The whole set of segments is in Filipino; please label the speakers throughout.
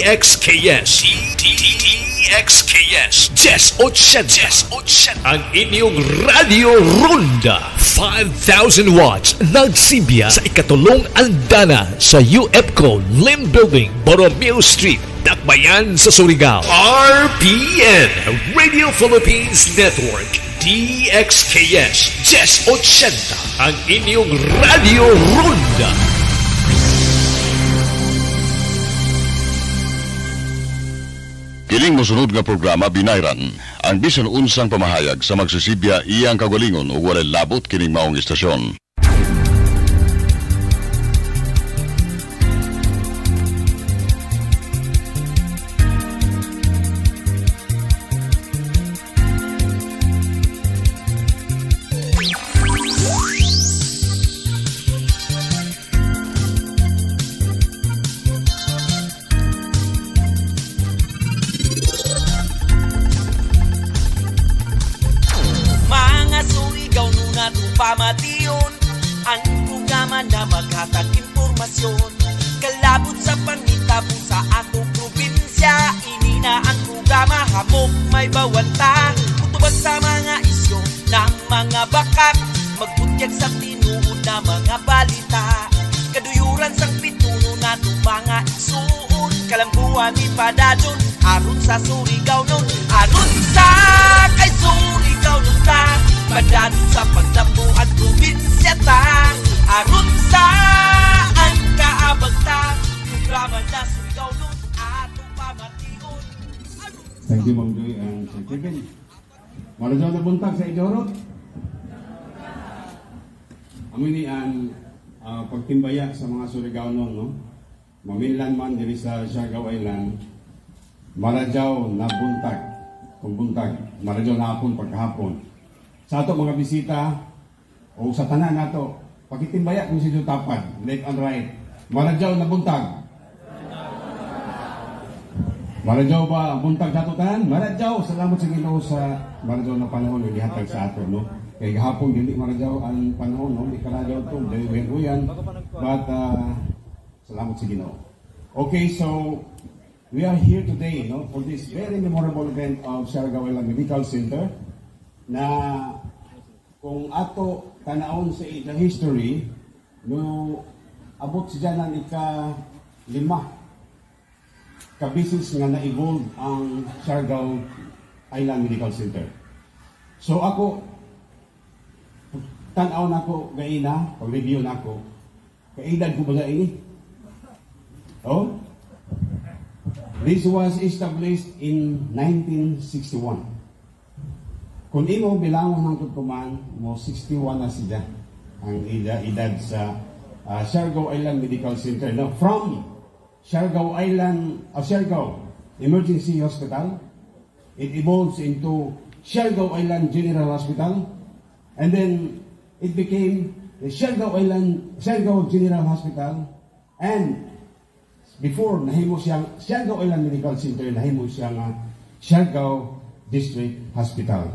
Speaker 1: DXKS Jess 80 ang inyong Radio Ronda 5,000 watts nagsibya sa ikatulong andana sa UFCO Lim Building, Borromeo Street, Dakbayan sa Surigao. RPN Radio Philippines Network DXKS Jess 80 ang inyong Radio Ronda.
Speaker 2: Kining mosunod nga programa binayran ang bisan unsang pamahayag sa magsisibya iyang kagalingon o walay labot kining maong istasyon.
Speaker 3: Pamation ang programa na maghatag impormasyon, kalabot sa pangitabo sa atong probinsya. Ini na ang programa, hamok may bawanta, utubag sa mga isyo ng mga bakak, magbutyag sa tinuod na mga balita, kaduyuran sang pituno na itong mga isuon, kalambuan ni Padadon, ARUNZA Surigao nun, ARUNZA kay Surigao nun ta, Padadon sa pagdambo at probinsya ta, ARUNZA ang kaabag ta, programa na Surigao nun atong pamation.
Speaker 4: Thank you, Ma'am Joy and Sir Kevin. Marajaw na buntag sa Idorot. Amin ni ang pagtimbaya sa mga Surigao nun, no? Maminlan man diri sa Siargao Island, marajaw na buntag, kung buntag, marajaw na hapon pagkahapon. Sa ato mga bisita o sa tanan nato, pagitimbaya kung sino tapad, left and right. Marajaw na buntag. Marajaw ba ang buntag sa ato tanan? Marajaw. Salamat sa Ginoo sa marajaw na panahon na gihatag sa ato, no? Kaya gahapon hindi marajaw ang panahon, no? Hindi karajaw ito, dahil uyan. But salamat sa Ginoo. Okay, so we are here today, no, for this very memorable event of Siargao Island Medical Center na kung ato tanaon sa the history, no, abot siya ng ika-5 ka-business nga na-evolve ang Siargao Island Medical Center. So ako, tanaw na ako gaina, pag-review na ako, kaedad ko ba ini? Oh? This was established in 1961. Kung imo bilangon ng tutuman mo, 61 na siya ang edad sa Siargao Island Medical Center. Now, from Siargao Island, Siargao Emergency Hospital, it evolves into Siargao Island General Hospital, and then it became the Siargao General Hospital, and before nahimo siyang Siargao Island Medical Center, nahimo siyang Siargao District Hospital.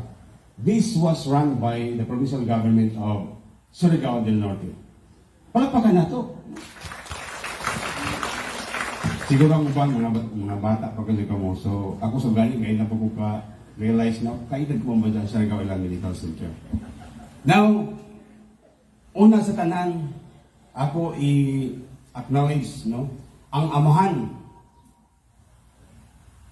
Speaker 4: This was run by the provincial government of Surigao del Norte. Palakpakan na to. Siguro ang uban, mga bata pa kasi mo. So, ako sa gani, ngayon na po ko ka-realize na kaedad ko ba dyan sa Siargao Island Medical Center. Now, una sa tanan, ako i-acknowledge, no, ang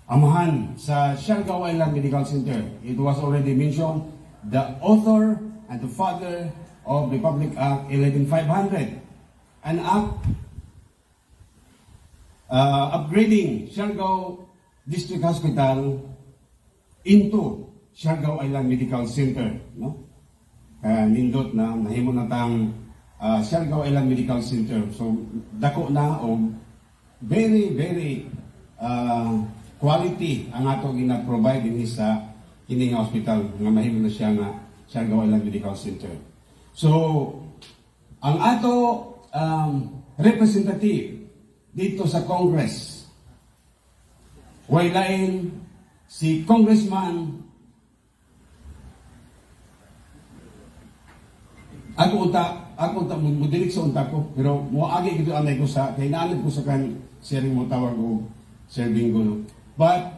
Speaker 4: amahan sa Siargao Island Medical Center. It was already mentioned, the author and the father of Republic Act 11500, an act upgrading Siargao District Hospital into Siargao Island Medical Center, no? Nindot na nahimo na tang Siargao Island Medical Center. So dako na o very quality ang ato gina-provide din sa kining hospital nga mahimo na siya nga Siargao Island Medical Center. So ang ato representative dito sa Congress, waylain si Congressman ako unta mo direct sa unta ko, pero moagi gito anay ko sa kay naalit ko sa kan sharing mo tawag og Sir Bingo. No? But,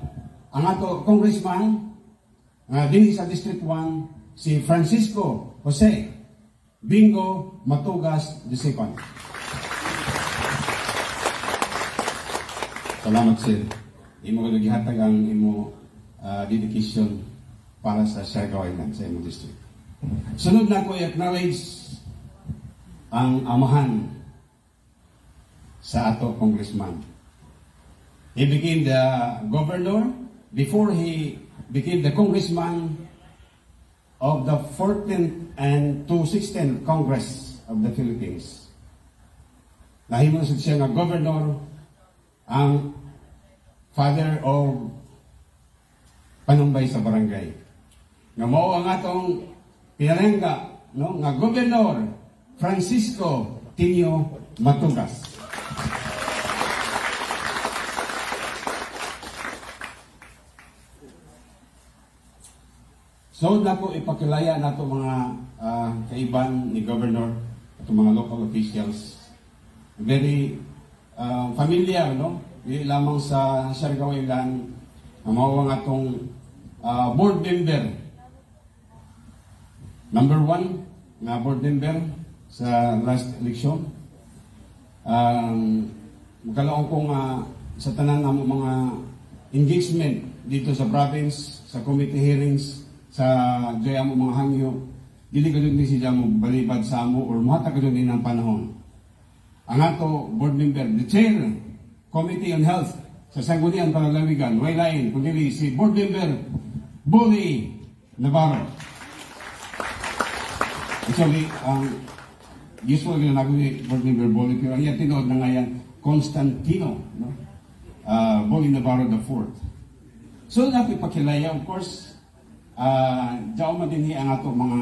Speaker 4: ang ato congressman, din sa District 1, si Francisco Jose Bingo Matugas II. Salamat, sir. Imo ko gihatag ang imo dedication para sa Surigao Island, sa imo district. Sunod na ko i-acknowledge ang amahan sa ato congressman. He became the governor before he became the congressman of the 14th and to 16th Congress of the Philippines. Nahimo siya nga governor, ang father of panumbay sa barangay. Nga mao ang atong pinalengga, no, nga Gobernador Francisco Tinio Matugas. So nako ipakilaya nato mga kaiban ni Governor at mga local officials. Very familiar, no? Di lamang sa Surigao Island, mao ang atong board member. Number 1 na board member sa last election. Magkalaon kong sa tanan ng mga engagement dito sa province, sa committee hearings, sa joya mo mga hangyo, dili ka doon siya mo balibad sa amo or mahata ka doon ng panahon. Ang ato board member, the chair, Committee on Health, sa Sangguniang Panalawigan, way lain, kundi si board member, Bully Navarro. Actually, usual na nagulit board member Bully, pero ang tinood na ngayon, Constantino, no? Bully Navarro IV. So, natin pakilaya, of course, diyaw man din ang ato mga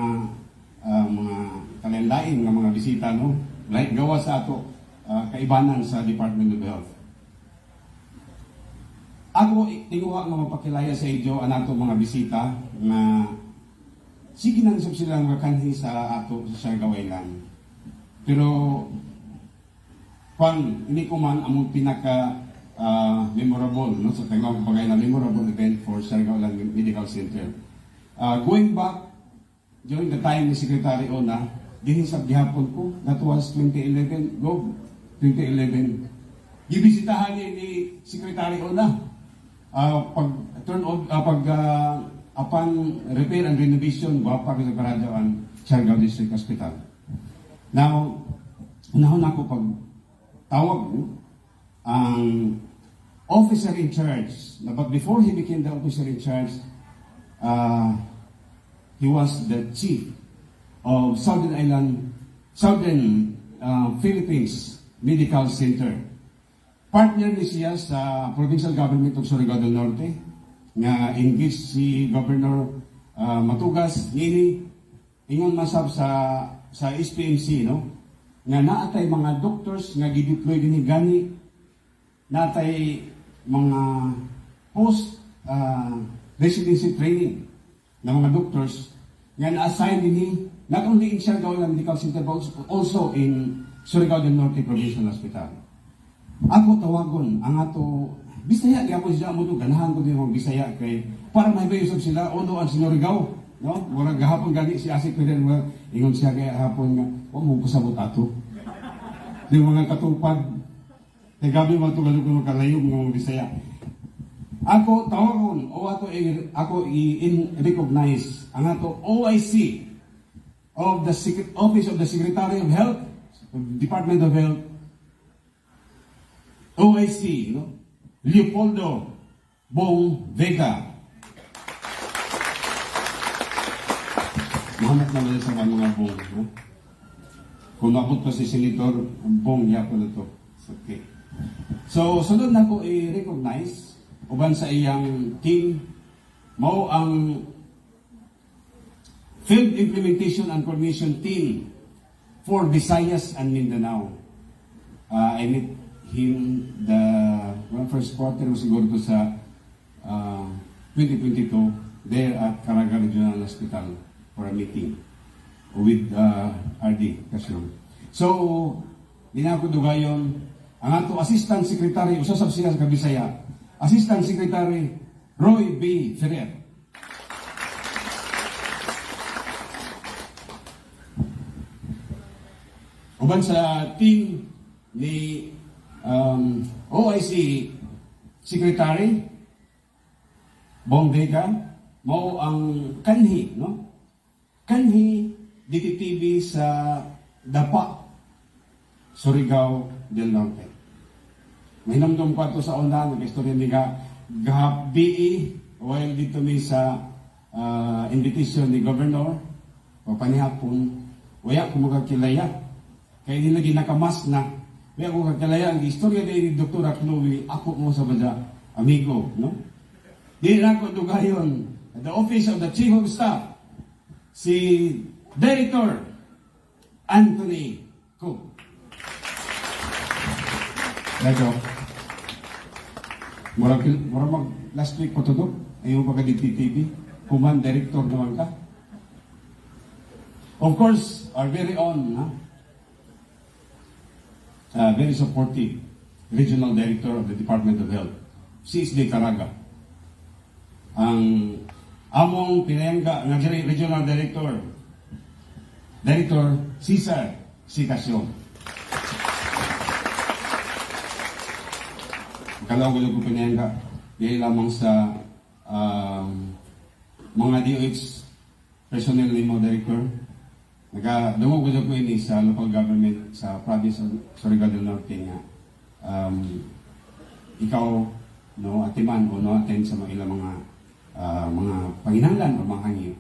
Speaker 4: kalendain ng mga bisita, no? Like gawa sa ato kaibanan sa Department of Health. Ako tinguha nga mapakilaya sa inyo ang ato mga bisita na sige nang sila nga kanhi sa ato sa Surigao Island. Pero hindi ko man among pinaka memorable, no, sa taglaw pagay na memorable event for Surigao Island Medical Center. Going back during the time ni Secretary Ona, din sa gihapon ko, that was 2011, 2011. Gibisitahan ni Secretary Ona upon repair and renovation wapa sa Karadaan Surigao District Hospital. Now, unahon ako pag tawag ang officer in charge, but before he became the officer in charge, he was the chief of Southern Philippines Medical Center. Partner ni siya sa provincial government of Surigao del Norte, nga engaged si Governor Matugas, ngini, ingon masab sa SPMC, no? Nga naatay mga doctors nga gideploy din gani, naatay mga post residency training ng mga doctors nga na-assign din not only in Surigao Medical Center but also in Surigao del Norte Provincial Hospital. Ako tawagon ang ato Bisaya gyapon siya mo to ganahan ko din mga Bisaya kay para mahibayusog sila ono ang Surigao, no? Wala gahapon gani si Asik Peden nga ingon siya kay hapon nga wa mo pasabot ato. Di mga katupad kay gabi man to galug makalayo mga Bisaya. Ako tawagon o ako i-recognize ang ato OIC of the Office of the Secretary of Health, Department of Health, OIC, no? Leopoldo Bong Vega. Mahamat naman sa mga Bong, no? Kung nakot pa si Senator Bong Yapo na to. Okay. So, sunod na ko i-recognize uban sa iyang team mao ang Field Implementation and Coordination Team for Visayas and Mindanao. I met him the first quarter siguro to sa 2022 there at Caraga Regional Hospital for a meeting with RD Kasyon. So, di na ako dugayon ang ato Assistant Secretary, usasab siya sa Kabisaya, Assistant Secretary Roy B. Ferrer. Uban sa team ni OIC Secretary Bong Vega, mo ang kanhi, no? Kanhi DTTV sa Dapa, Surigao del Norte. May namdom pa ito sa una, nag-istorya ni Gabi, while dito mi sa invitation ni Governor, o panihapon, waya ko magkakilaya. Kaya hindi lagi nakamas na. Waya ko magkakilaya, ang istorya ni Dr. Chloe, ako mo sa bada, amigo, no? Di na ko dugayon, at the office of the Chief of Staff, si Director Anthony Cook. Dato, mura mag last week ko to do, ayaw pa ka DTTV, Command Director naman ka. Of course, our very own, very supportive Regional Director of the Department of Health, CSD Caraga. Ang among pinayangga ng Regional Director, Director Cesar Sicasyon. Kalaw ko ko pinayangga, di lamang sa mga DOH personnel ni mo Director. Nagdungo ko ini sa local government sa province of Surigao del Norte nga ikaw no atiman o no attend sa mga ilang mga panginahanglan o mga hangyo.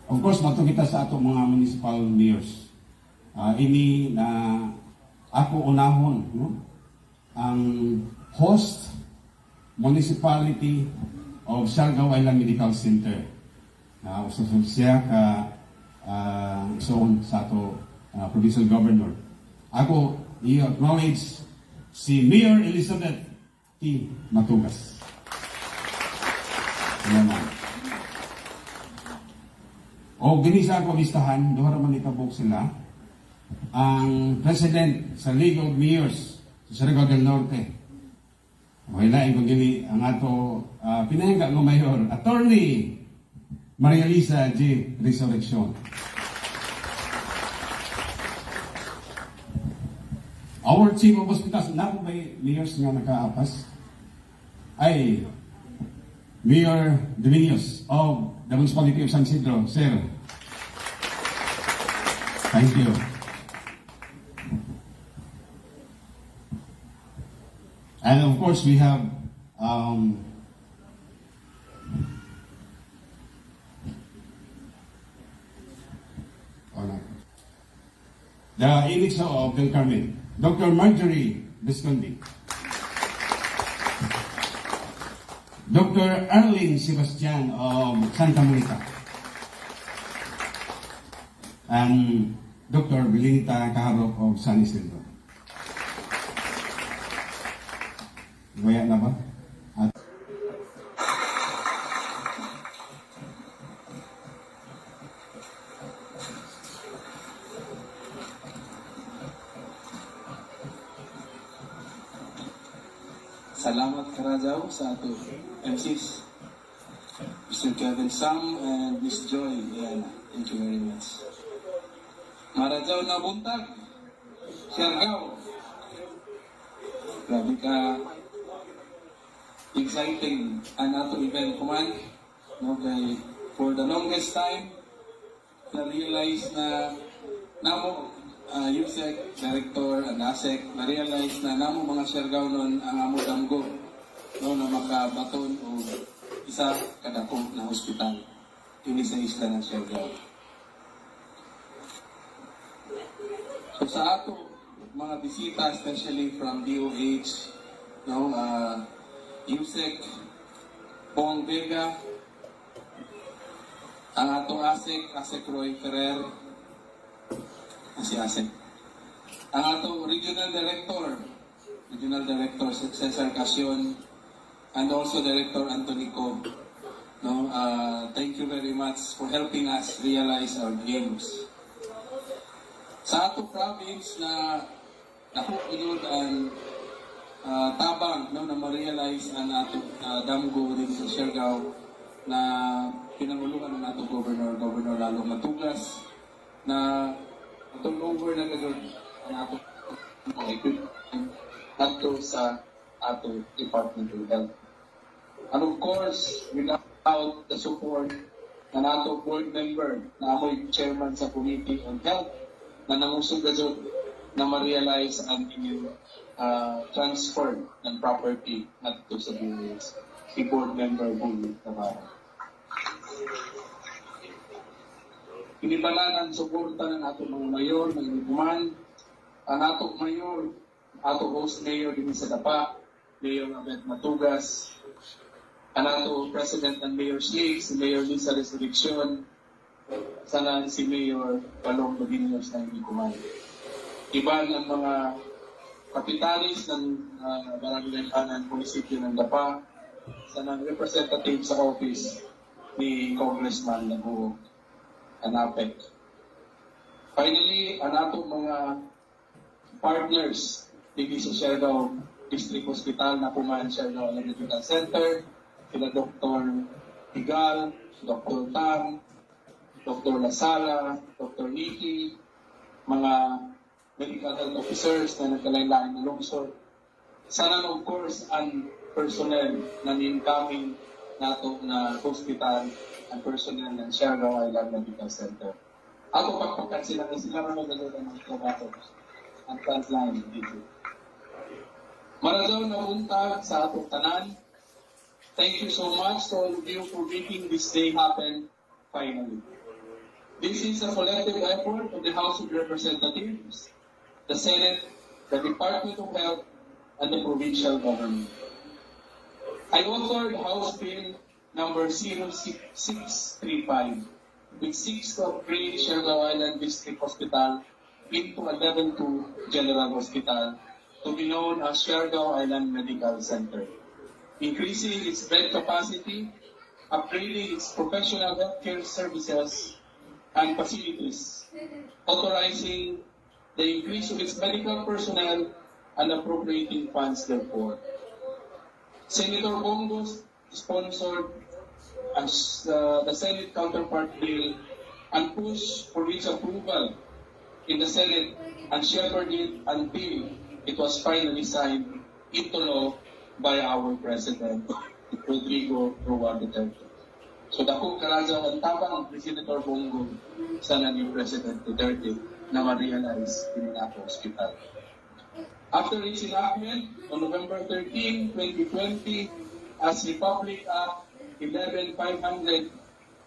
Speaker 4: Of course, mato kita sa ato mga municipal mayors. Ini na ako unahon, no? Ang host municipality of Siargao Island Medical Center. Ususog siya ka sa ato provincial governor. Ako, i-acknowledge si Mayor Elizabeth T. Matugas. Naman. O ginisa ko listahan, duha raman itabok sila, ang President sa League of Mayors sa Surigao del Norte. Wala kung dili ang ato pinahingga ng Mayor, Attorney Maria Lisa G. Resurrection. Our Chief of Hospitals, na po ba mayors nga nakaapas? Ay Mayor Dominios of the Municipality of San Isidro, Sir. Thank you. And of course, we have the Elixir of Del Carmen, Dr. Marjorie Visconti. Dr. Arlene Sebastian of Santa Monica. And Dr. Belinita Kaharok of San Isidro. Waya na ba? At
Speaker 5: salamat karajaw sa ato MCs, Mr. Kevin Sam and Miss Joy. Ayan, thank you very much. Marajaw na buntag, Siargao. Grabe ka exciting ang ato event kuman. No, kay for the longest time, na-realize na namo USEC, Director, and ASEC, na-realize na namo mga Siargao nun ang amo damgo, no, na makabaton o isa kadako na hospital ini sa isla ng Siargao. So sa ato mga bisita, especially from DOH, no, USEC, Bong Vega, ang atong ASEC Roy Ferrer, si ASEC. Ang atong Regional Director Cesar Casion, and also Director Anthony Co. No, thank you very much for helping us realize our dreams. Sa atong province na nakukulod ang tabang no, na ma-realize ang ato damgo rin sa Surigao na pinangulungan ng ato Governor Lalo Matugas na itong over na gano'n ang ato ato sa ato Department of Health. And of course, without the support ng ato board member na amoy chairman sa Committee on Health na nangusog gano'n na ma-realize ang inyong transfer ng property at ito sa buwis. Si board member Bully Navarro. Inibalan ang suporta ng ato mga mayor, ng inuman, ang ato mayor, ato host mayor din sa Dapa, Mayor Abet Matugas, ang ato president ng Mayor Snake, si Mayor Lisa Resurrection, sana si Mayor Palong Babinos ng inuman. Iba ng mga kapitalis ng barangay kanan munisipyo ng Dapa sa representative sa office ni Congressman Lago Anapek. Finally, ang atong mga partners dito sa Surigao District Hospital na pumahan Surigao Medical Center, sila Dr. Higal, Dr. Tang, Dr. Lasala, Dr. Nikki, mga medical health officers na nagkalain-lain na lungsod. Sana of course ang personnel na incoming nato na hospital ang personnel ng Surigao Island Medical Center. Ako pagpakan sila na sila na magagawa ng trabaho ang frontline dito. Maradon na untag sa atong tanan. Thank you so much to all of you for making this day happen finally. This is a collective effort of the House of Representatives, the Senate, the Department of Health, and the provincial government. I authored House Bill number 0635, which seeks to upgrade Surigao Island District Hospital into a Level 2 General Hospital to be known as Surigao Island Medical Center, increasing its bed capacity, upgrading its professional healthcare services and facilities, authorizing the increase of its medical personnel and appropriating funds therefore. Senator Bongo sponsored the Senate counterpart bill and pushed for its approval in the Senate and shepherded it until it was finally signed into law by our President, Rodrigo Roa Duterte. So dako karaja ang tabang ni Senator Bongo sa ni President Duterte na ma-realize in Napo Hospital. After its enactment on November 13, 2020, as Republic Act 11500,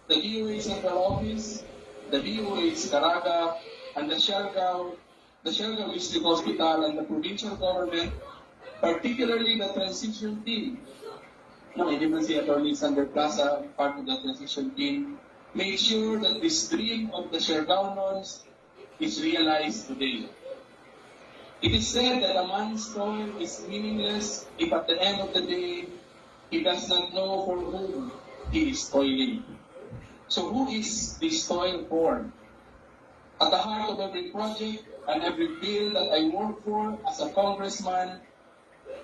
Speaker 5: the DOH Central Office, the DOH Caraga, and the Surigao District Hospital and the provincial government, particularly the transition team, hindi man si Atty. Sander Plaza, part of the transition team, made sure that this dream of the Surigaonons is realized today. It is said that a man's toil is meaningless if at the end of the day he does not know for whom he is toiling. So who is this toil for? At the heart of every project and every bill that I work for as a congressman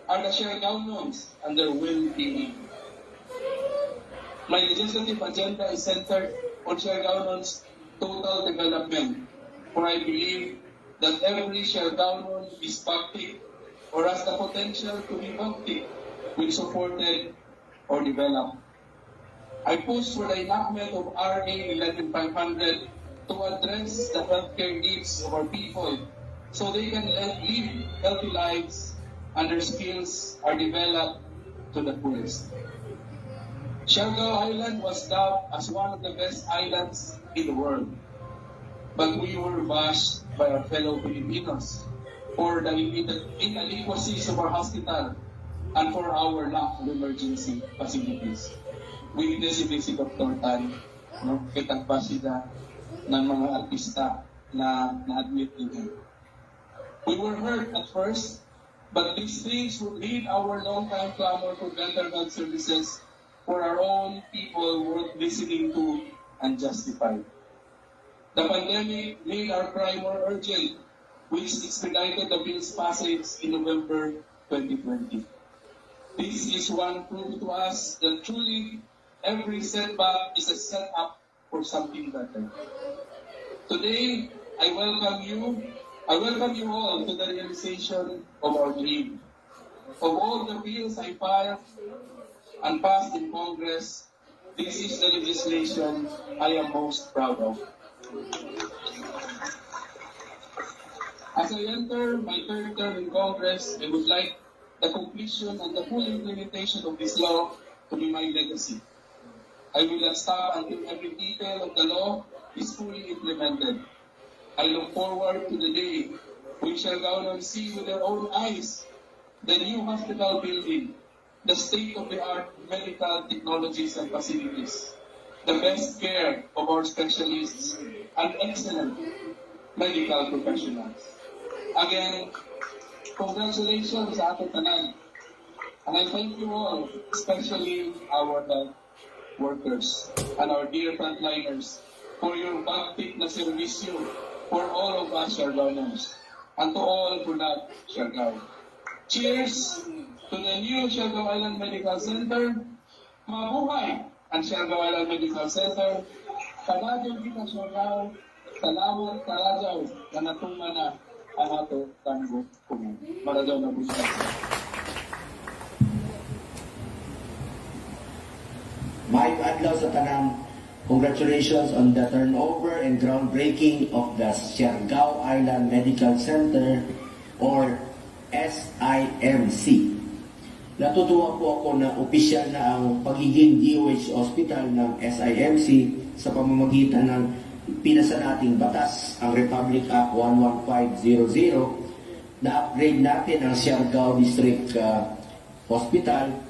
Speaker 5: are the Surigaonons and their well-being. My legislative agenda is centered on Surigaonons' total development, for I believe that every Surigao is Bhakti or has the potential to be Bhakti when supported or developed. I push for the enactment of RA 11500 to address the healthcare needs of our people so they can live healthy lives and their skills are developed to the fullest. Surigao Island was dubbed as one of the best islands in the world, but we were bashed by our fellow Filipinos for the inadequacies of our hospital and for our lack of emergency facilities. Witness si Dr. Tan, kitagpa sila ng mga artista na na-admit din. We were hurt at first, but these things would lead our long-time clamor for better health services for our own people worth listening to and justified. The pandemic made our cry more urgent, which expedited the bill's passage in November 2020. This is one proof to us that truly every setback is a setup for something better. Today, I welcome you all to the realization of our dream. Of all the bills I filed and passed in Congress, this is the legislation I am most proud of. As I enter my third term in Congress, I would like the completion and the full implementation of this law to be my legacy. I will not stop until every detail of the law is fully implemented. I look forward to the day when Siargaoans see with their own eyes the new hospital building, the state-of-the-art medical technologies and facilities, the best care of our specialists, and excellent medical professionals. Again, congratulations sa ating tanan. And I thank you all, especially our health workers and our dear frontliners, for your bagtit na servisyo for all of us Siargaoans, and to all who love Siargao. Cheers to the new Siargao Island Medical Center. Mabuhay ang Siargao Island Medical Center. Kaladyo kita Siargao. Salamat kaladyo na natunga na ang ato tango kumo. Maradyo na busa.
Speaker 6: Maayong adlaw sa tanang. Congratulations on the turnover and groundbreaking of the Siargao Island Medical Center or SIMC. Natutuwa po ako na opisyal na ang pagiging DOH Hospital ng SIMC sa pamamagitan ng pinasa nating batas, ang Republic Act 11500, na upgrade natin ang Siargao District Hospital.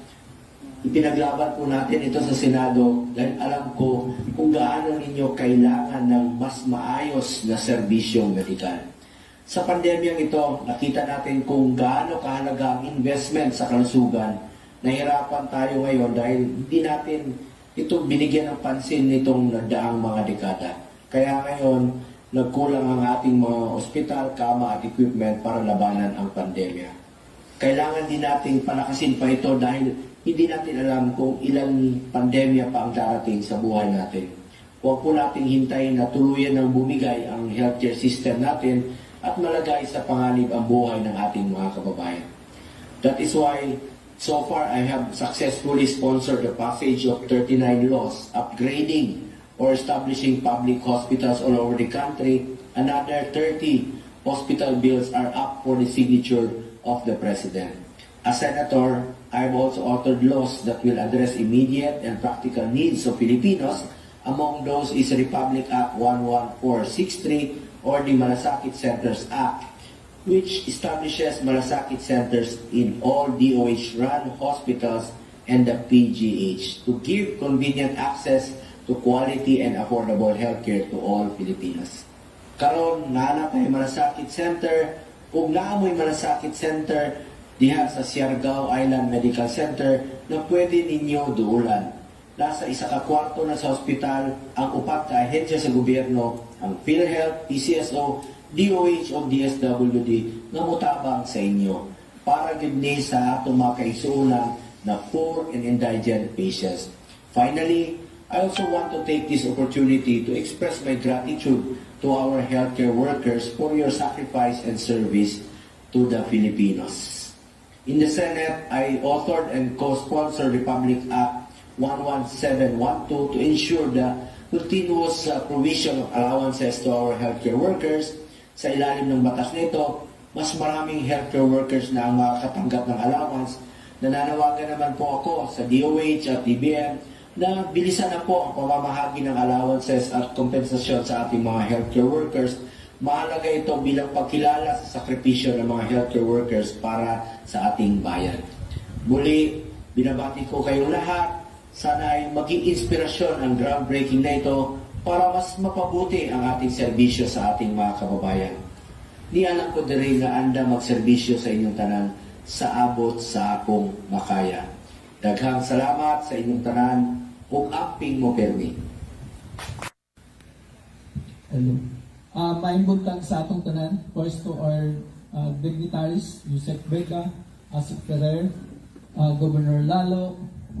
Speaker 6: Ipinaglaban po natin ito sa Senado dahil alam ko kung gaano ninyo kailangan ng mas maayos na serbisyong medikal. Sa pandemyang ito, nakita natin kung gaano kahalaga ang investment sa kalusugan. Nahirapan tayo ngayon dahil hindi natin ito binigyan ng pansin nitong nagdaang mga dekada. Kaya ngayon, nagkulang ang ating mga ospital, kama at equipment para labanan ang pandemya. Kailangan din nating palakasin pa ito dahil hindi natin alam kung ilang pandemya pa ang darating sa buhay natin. Huwag po nating hintayin na tuluyan ng bumigay ang healthcare system natin at malagay sa panganib ang buhay ng ating mga kababayan. That is why, so far, I have successfully sponsored the passage of 39 laws, upgrading or establishing public hospitals all over the country. Another 30 hospital bills are up for the signature of the President. As Senator, I have also authored laws that will address immediate and practical needs of Filipinos. Among those is Republic Act 11463 or the Malasakit Centers Act, which establishes Malasakit Centers in all DOH-run hospitals and the PGH to give convenient access to quality and affordable healthcare to all Filipinos. Karon naana tayo Malasakit Center, kung naamoy Malasakit Center diha sa Siargao Island Medical Center na pwede ninyo duulan. Nasa isa ka kwarto na sa ospital ang upat ka ahensya sa gobyerno, ang PhilHealth, PCSO, DOH o DSWD na mutabang sa inyo para gid ni sa ato mga kaigsuonan na poor and indigent patients. Finally, I also want to take this opportunity to express my gratitude to our healthcare workers for your sacrifice and service to the Filipinos. In the Senate, I authored and co-sponsored Republic Act 11712 to ensure the continuous provision of allowances to our healthcare workers. Sa ilalim ng batas nito, mas maraming healthcare workers na ang makakatanggap ng allowance. Nananawagan naman po ako sa DOH at DBM na bilisan na po ang pamamahagi ng allowances at kompensasyon sa ating mga healthcare workers. Mahalaga ito bilang pagkilala sa sakripisyo ng mga healthcare workers para sa ating bayan. Muli, binabati ko kayong lahat. Sana ay maging inspirasyon ang groundbreaking na ito para mas mapabuti ang ating serbisyo sa ating mga kababayan. Di alam ko din na anda magserbisyo sa inyong tanan sa abot sa akong makaya. Daghang salamat sa inyong tanan ug amping mo permi.
Speaker 7: Hello. Maimbot lang sa atong tanan. First to our dignitaries, Yusek Vega, Asik Ferrer, Governor Lalo,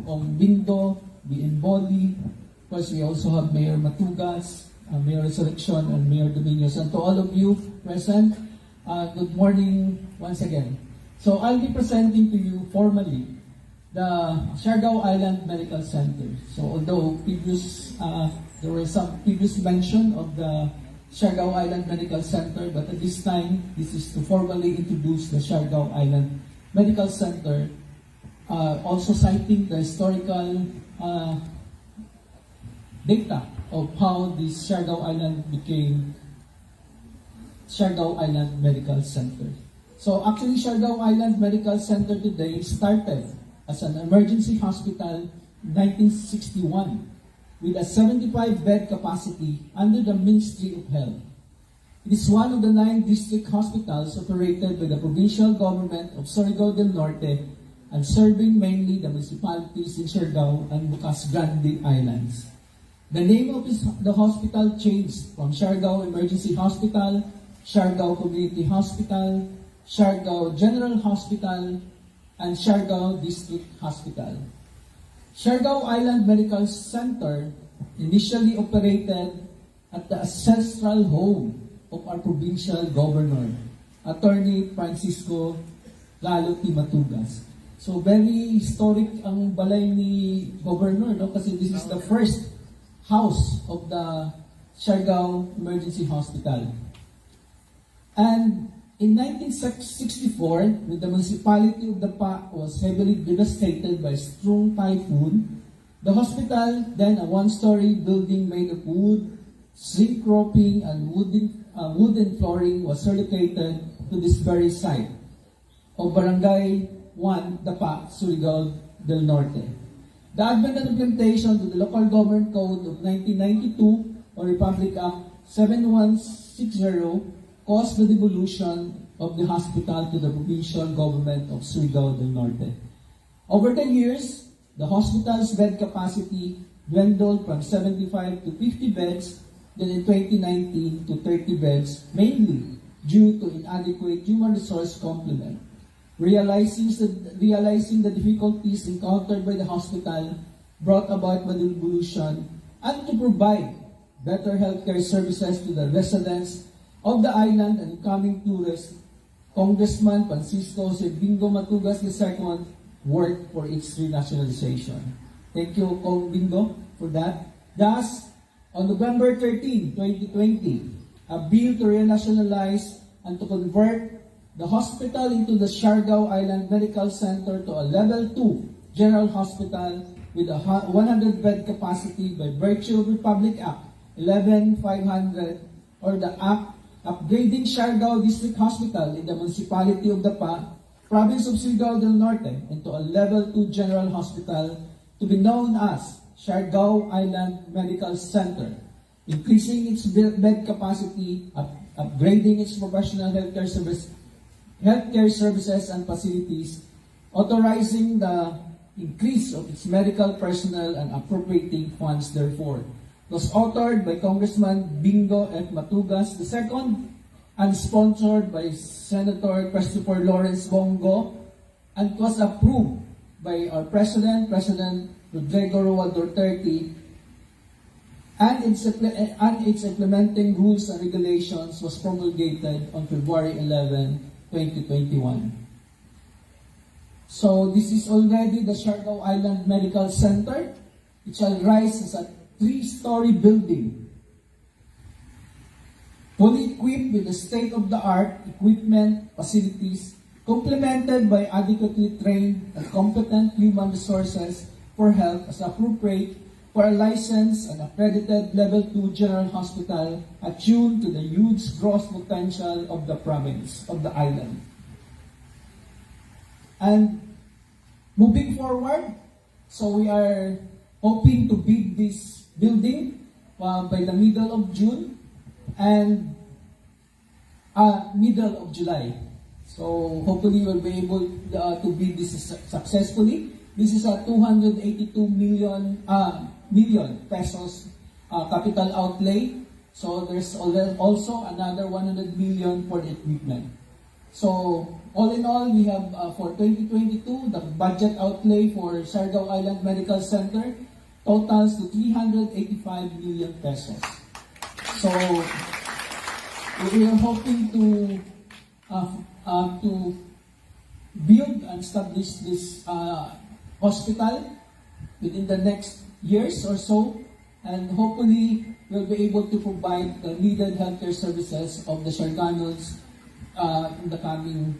Speaker 7: Ong Binto, BN Body. Of course, we also have Mayor Matugas, Mayor Resurrection, and Mayor Dominios. And to all of you present, good morning once again. So I'll be presenting to you formally the Surigao Island Medical Center. So although there were some previous mention of the Surigao Island Medical Center, but at this time, this is to formally introduce the Surigao Island Medical Center, also citing the historical data of how this Surigao Island became Surigao Island Medical Center. So actually, Surigao Island Medical Center today started as an emergency hospital in 1961 with a 75-bed capacity under the Ministry of Health. It is one of the 9 district hospitals operated by the provincial government of Surigao del Norte and serving mainly the municipalities in Surigao and Bocas Grande Islands. The name of the hospital changed from Surigao Emergency Hospital, Surigao Community Hospital, Surigao General Hospital, and Surigao District Hospital. Surigao Island Medical Center initially operated at the ancestral home of our provincial governor, Attorney Francisco Lalo T. Matugas. So very historic ang balay ni Governor, no? Kasi this is the first house of the Surigao Emergency Hospital. And in 1964, when the municipality of Dapa was heavily devastated by strong typhoon, the hospital, then a one-story building made of wood, zinc roping, and wooden flooring, was relocated to this very site of Barangay 1, Dapa, Surigao del Norte. The advent and implementation to the Local Government Code of 1992 or Republic Act 7160 caused the devolution of the hospital to the provincial government of Surigao del Norte. Over the years, the hospital's bed capacity dwindled from 75 to 50 beds, then in 2019 to 30 beds, mainly due to inadequate human resource complement. Realizing the difficulties encountered by the hospital brought about by the devolution, and to provide better healthcare services to the residents of the island and incoming tourists, Congressman Francisco C. Bingo Matugas II worked for its renationalization. Thank you, Kong Bingo, for that. Thus, on November 13, 2020, a bill to renationalize and to convert the hospital into the Surigao Island Medical Center to a Level 2 General Hospital with a 100-bed capacity by virtue of Republic Act 11500 or the Act upgrading Surigao District Hospital in the Municipality of Dapa, Province of Surigao del Norte into a Level 2 General Hospital to be known as Surigao Island Medical Center, increasing its bed capacity, upgrading its professional healthcare services and facilities, authorizing the increase of its medical personnel and appropriating funds therefore. It was authored by Congressman Bingo F. Matugas II and sponsored by Senator Christopher Lawrence Bongo, and it was approved by our President Rodrigo Roa Duterte, and its implementing rules and regulations was promulgated on February 11, 2021. So this is already the Surigao Island Medical Center. It shall rise as a 3-story building, fully equipped with the state-of-the-art equipment, facilities, complemented by adequately trained and competent human resources for health as appropriate for a licensed and accredited Level 2 General Hospital attuned to the huge growth potential of the province, of the island. And moving forward, so we are hoping to build this building by the middle of June and middle of July. So hopefully we'll be able to build this successfully. This is a 282 million pesos capital outlay. So there's also another 100 million for the equipment. So all in all, we have for 2022, the budget outlay for Surigao Island Medical Center totals to 385 million pesos. So, we are hoping to build and establish this hospital within the next years or so, and hopefully we'll be able to provide the needed healthcare services of the Suriganos in the coming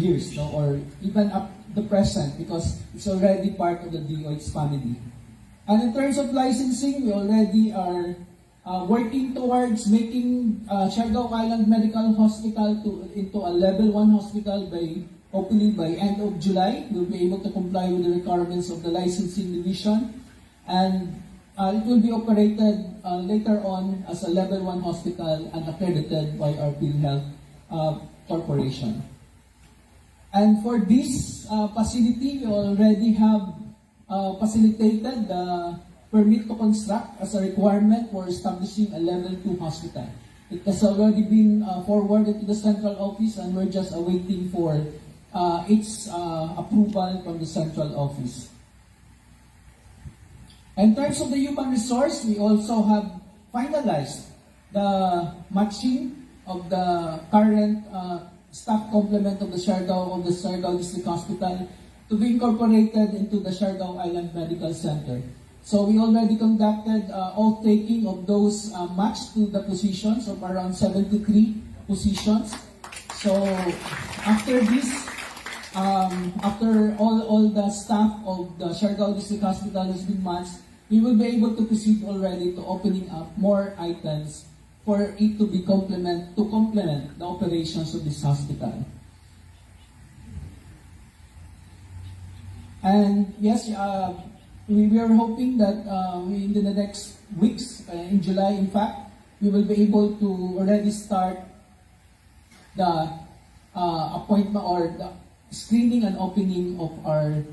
Speaker 7: years, no? Or even up the present, because it's already part of the DOH family. And in terms of licensing, we already are working towards making Surigao Island Medical Hospital into a level 1 hospital hopefully by end of July. We'll be able to comply with the requirements of the licensing division, and it will be operated later on as a level 1 hospital and accredited by our PhilHealth Corporation. And for this facility, we already have facilitated the permit to construct as a requirement for establishing a level 2 hospital. It has already been forwarded to the central office, and we're just awaiting for its approval from the central office. In terms of the human resource, we also have finalized the matching of the current staff complement of the Surigao District Hospital to be incorporated into the Surigao Island Medical Center. So we already conducted oath-taking of those matched to the positions of around 73 positions. So after this, after all the staff of the Surigao District Hospital has been matched, we will be able to proceed already to opening up more items for it to complement the operations of this hospital. And yes, we are hoping that in the next weeks, in July in fact, we will be able to already start the appointment or the screening and opening of our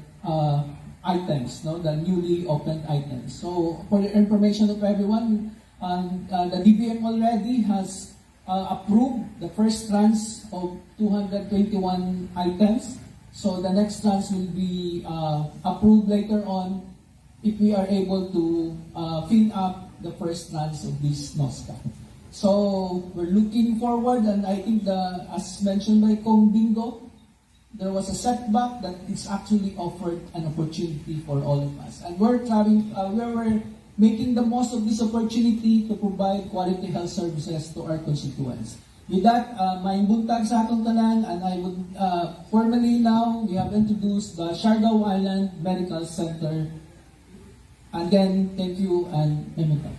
Speaker 7: items, the newly opened items. So for your information of everyone, the DBM already has approved the first tranche of 221 items. So the next tranche will be approved later on if we are able to fill up the first tranche of this NOSCA. So we're looking forward, and I think as mentioned by Kong Bingo, there was a setback that it's actually offered an opportunity for all of us. And we're making the most of this opportunity to provide quality health services to our constituents. With that, maayong buntag sa atong tanan, and I would formally now, we have introduced the Surigao Island Medical Center. Again, thank you and amen.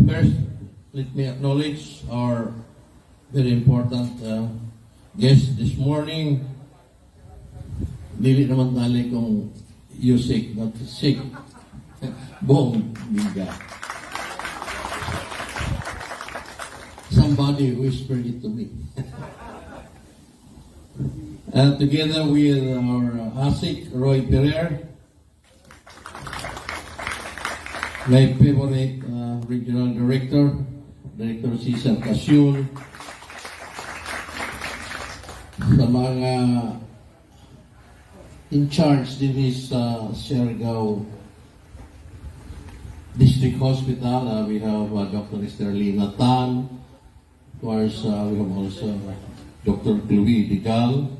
Speaker 8: First, let me acknowledge our very important guest this morning. Dili naman tali kung you sick, not sick. Bong biga. Somebody whispered it to me. Together with our ASIC, Roy Pereira, my favorite regional director, Director Cesar Casyul, sa mga in charge din sa Surigao District Hospital. We have Dr. Esterlina Tan. Of course, we have also Dr. Chloe Digal.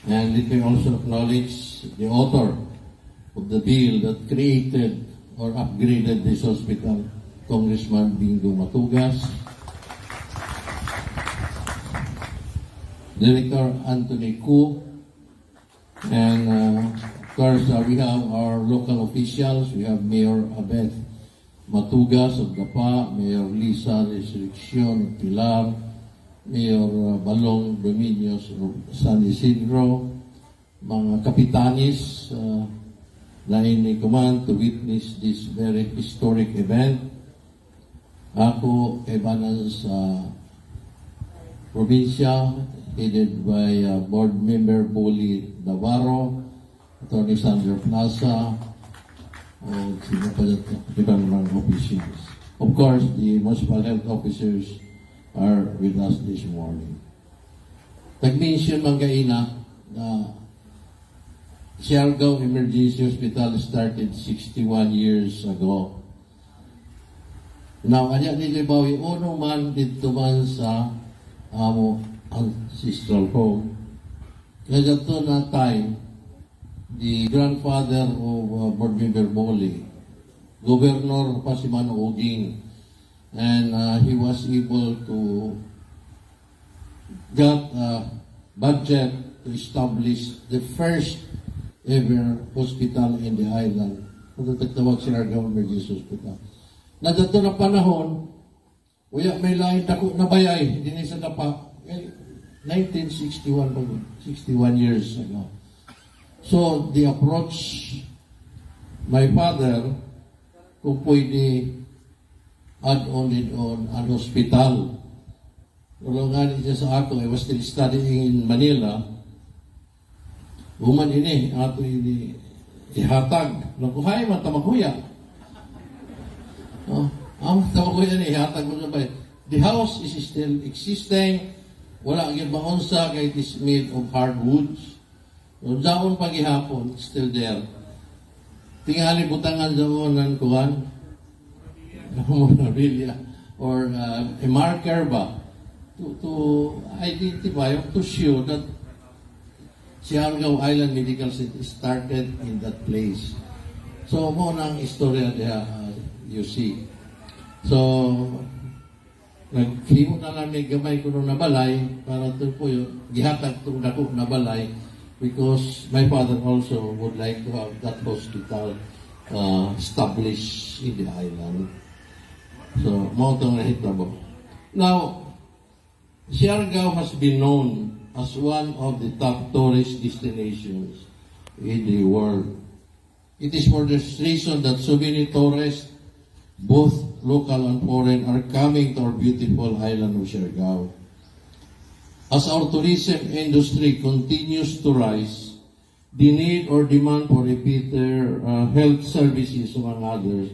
Speaker 8: And let me also acknowledge the author of the bill that created or upgraded this hospital, Congressman Bingo Matugas. Director Anthony Ku. And of course, we have our local officials. We have Mayor Abeth Matugas of Dapa, Mayor Lisa Resurrección of Pilar, Mayor Balong Dominios of San Isidro, mga kapitanis na in command to witness this very historic event. Ako, Ebanan sa probinsya, headed by Board Member Boli Navarro, Attorney Sandra Plaza, o sino pa dito, ibang mga officials. Of course, the municipal health officers are with us this morning. Nag-mention man kaina na Surigao Emergency Hospital started 61 years ago. Now, kanya nilibaw yung uno man dito man sa ancestral home. Kaya dito na time, the grandfather of Board Member Boli, Governor pa si Mano Uging, and he was able to get a budget to establish the first ever hospital in the island. Kung tatawag Surigao Emergency Hospital. Na dato na panahon, may lain dako na bayay, hindi na isa na pa. 1961 pa, 61 years ago. So, the approach, my father, kung pwede add on an hospital. Tulungan niya sa ako, I was still studying in Manila. Uman ini, ato ini, ihatag. Nakuhay man, tamakuya. Ang tamakuya ni, ihatag mo na ba? The house is still existing. Wala ang maunsa kay it is made of hardwoods. Daon pagihapon, still there. Tingali butangan doon ng kuwan, memorabilia, or a marker ba, to identify, to show that Surigao Island Medical Center started in that place. So, mo nang istorya diha, you see. So, naghimo na lang may gamay ko nung nabalay, para ito po yung gihatag itong dako nabalay, because my father also would like to have that hospital established in the island. So, mo itong nahitabo. Now, Surigao has been known as one of the top tourist destinations in the world. It is for this reason that so many tourists, both local and foreign, are coming to our beautiful island of Surigao. As our tourism industry continues to rise, the need or demand for repeated health services, among others,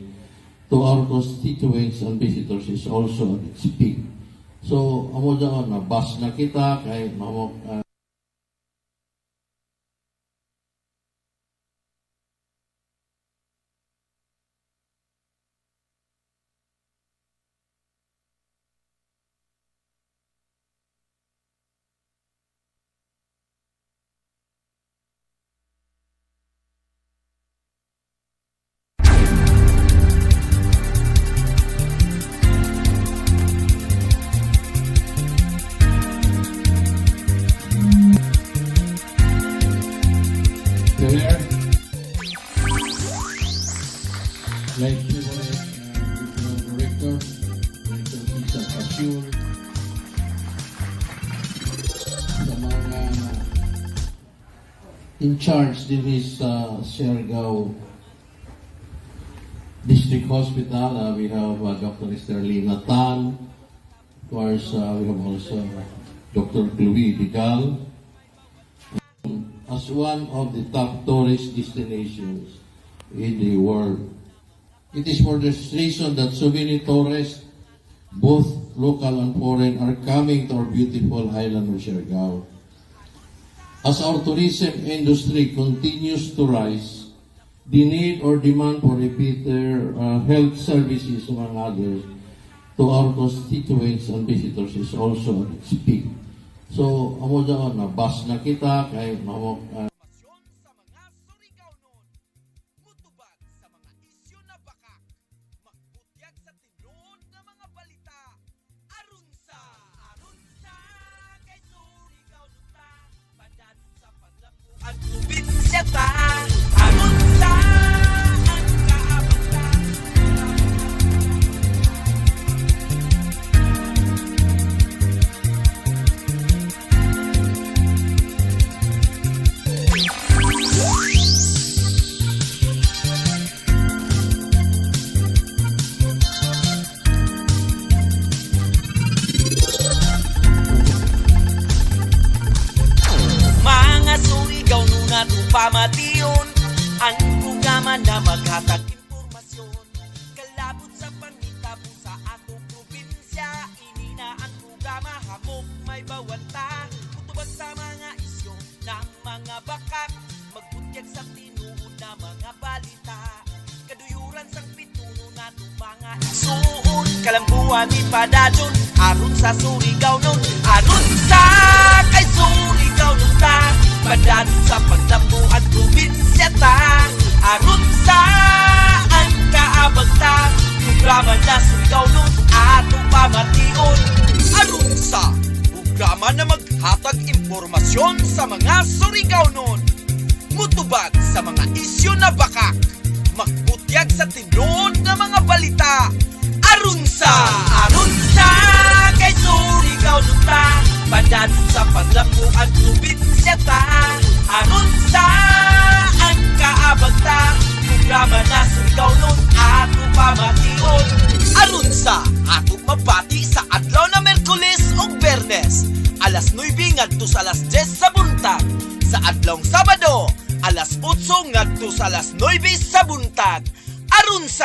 Speaker 8: to our constituents and visitors is also at its peak. So, amo daw na bus na kita kay mamok like Director Isa Pasyul, sa mga in charge din is Surigao District Hospital. We have Dr. Esterlina Tan. Of course, we have also Dr. Chloe Bigal. As one of the top tourist destinations in the world. It is for this reason that so many tourists, both local and foreign, are coming to our beautiful island of Surigao. As our tourism industry continues to rise, the need or demand for repeated health services, among others, to our constituents and visitors is also at its peak. So, amo daw na bus na kita kay mamok
Speaker 3: Sa mga Surigao nun, mutubag sa mga isyu na bakak, magbutyag sa tinuod na mga balita. Arunza, Arunza, kay Surigao nun ta, padad sa paglapo at probinsya ta. Arunza, ang kaabata. Pamation ang programa na maghatag impormasyon, kalabot sa pangitabo sa kalambuan ni Padadon, aron sa Surigao nun, aron sa kay Surigao nun ta, Padadon sa paglambuan probinsya ta, aron sa ang kaabag ta, programa na Surigao nun ato pamation, aron sa programa na maghatag impormasyon sa mga Surigao nun, mutubag sa mga isyu na bakak, magbutyag sa tinuod na mga balita, arunsa kay Surigao nun ta, Padadon sa paglambuan probinsya ta, arunsa ang kaabag ta, programa na Surigao nun ato pamation, arunsa ato mabati sa adlaw na Merkulis ug Bernes, alas 9 ngadto sa alas 10 sa buntag, sa adlawng Sabado alas 8 ngadto sa alas 9 sa buntag, aron sa